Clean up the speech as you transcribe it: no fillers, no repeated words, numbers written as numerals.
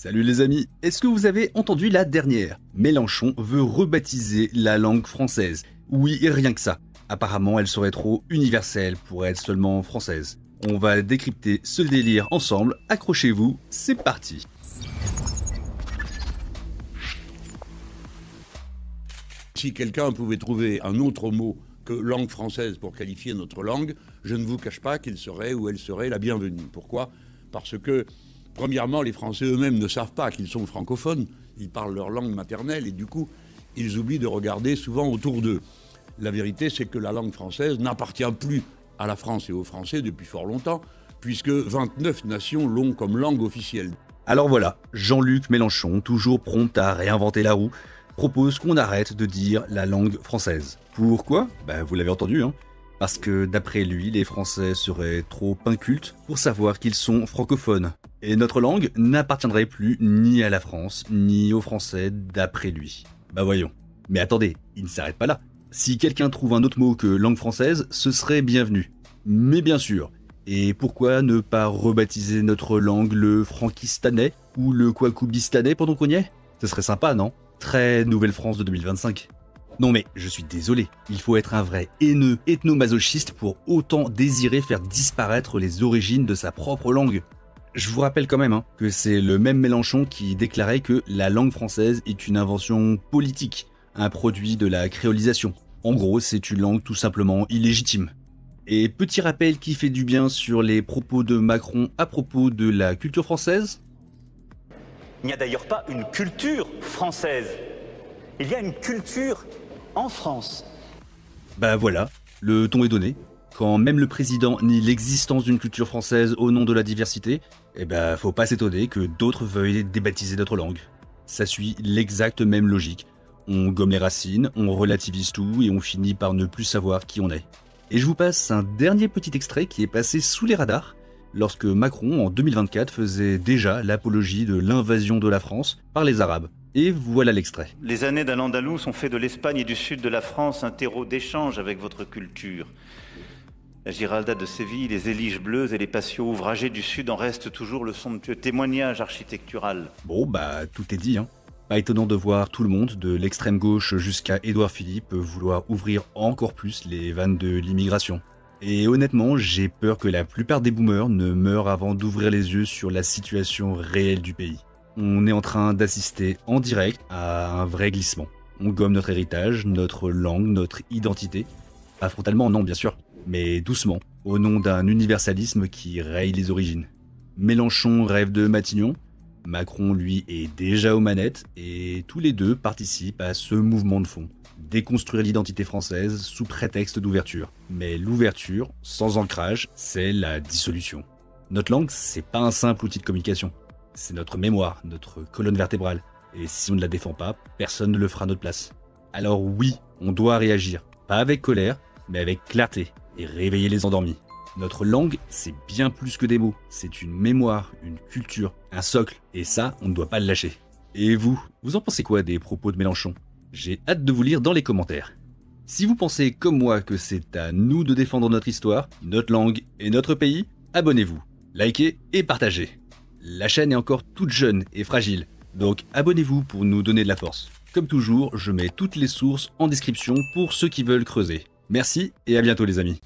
Salut les amis, est-ce que vous avez entendu la dernière? Mélenchon veut rebaptiser la langue française. Oui, et rien que ça. Apparemment, elle serait trop universelle pour être seulement française. On va décrypter ce délire ensemble, accrochez-vous, c'est parti. Si quelqu'un pouvait trouver un autre mot que langue française pour qualifier notre langue, je ne vous cache pas qu'il serait ou elle serait la bienvenue. Pourquoi? Parce que, premièrement, les Français eux-mêmes ne savent pas qu'ils sont francophones, ils parlent leur langue maternelle et du coup, ils oublient de regarder souvent autour d'eux. La vérité, c'est que la langue française n'appartient plus à la France et aux Français depuis fort longtemps, puisque 29 nations l'ont comme langue officielle. Alors voilà, Jean-Luc Mélenchon, toujours prompt à réinventer la roue, propose qu'on arrête de dire la langue française. Pourquoi? Vous l'avez entendu, hein. Parce que d'après lui, les Français seraient trop incultes pour savoir qu'ils sont francophones. Et notre langue n'appartiendrait plus ni à la France, ni aux Français d'après lui. Voyons. Mais attendez, il ne s'arrête pas là. Si quelqu'un trouve un autre mot que langue française, ce serait bienvenu. Mais bien sûr. Et pourquoi ne pas rebaptiser notre langue le frankistanais ou le kwakoubistanais pendant qu'on y est? Ce serait sympa, non? Très Nouvelle-France de 2025. Non mais, je suis désolé, il faut être un vrai haineux ethnomasochiste pour autant désirer faire disparaître les origines de sa propre langue. Je vous rappelle quand même que c'est le même Mélenchon qui déclarait que la langue française est une invention politique, un produit de la créolisation. En gros, c'est une langue tout simplement illégitime. Et petit rappel qui fait du bien sur les propos de Macron à propos de la culture française. Il n'y a d'ailleurs pas une culture française. Il y a une culture en France. Voilà, le ton est donné. Quand même le président nie l'existence d'une culture française au nom de la diversité, faut pas s'étonner que d'autres veuillent débaptiser notre langue. Ça suit l'exacte même logique. On gomme les racines, on relativise tout et on finit par ne plus savoir qui on est. Et je vous passe un dernier petit extrait qui est passé sous les radars, lorsque Macron, en 2024, faisait déjà l'apologie de l'invasion de la France par les Arabes. Et voilà l'extrait. Les années d'Al-Andalus ont fait de l'Espagne et du sud de la France un terreau d'échange avec votre culture. La Giralda de Séville, les Éliges bleues et les patios ouvragés du sud en restent toujours le somptueux témoignage architectural. Bon, tout est dit, hein. Pas étonnant de voir tout le monde, de l'extrême gauche jusqu'à Édouard Philippe, vouloir ouvrir encore plus les vannes de l'immigration. Et honnêtement, j'ai peur que la plupart des boomers ne meurent avant d'ouvrir les yeux sur la situation réelle du pays. On est en train d'assister en direct à un vrai glissement. On gomme notre héritage, notre langue, notre identité. Pas frontalement, non, bien sûr, mais doucement, au nom d'un universalisme qui raye les origines. Mélenchon rêve de Matignon, Macron, lui, est déjà aux manettes, et tous les deux participent à ce mouvement de fond. Déconstruire l'identité française sous prétexte d'ouverture. Mais l'ouverture, sans ancrage, c'est la dissolution. Notre langue, c'est pas un simple outil de communication. C'est notre mémoire, notre colonne vertébrale. Et si on ne la défend pas, personne ne le fera à notre place. Alors oui, on doit réagir. Pas avec colère, mais avec clarté. Et réveiller les endormis. Notre langue, c'est bien plus que des mots. C'est une mémoire, une culture, un socle. Et ça, on ne doit pas le lâcher. Et vous en pensez quoi des propos de Mélenchon? J'ai hâte de vous lire dans les commentaires. Si vous pensez comme moi que c'est à nous de défendre notre histoire, notre langue et notre pays, abonnez-vous, likez et partagez. La chaîne est encore toute jeune et fragile, donc abonnez-vous pour nous donner de la force. Comme toujours, je mets toutes les sources en description pour ceux qui veulent creuser. Merci et à bientôt les amis.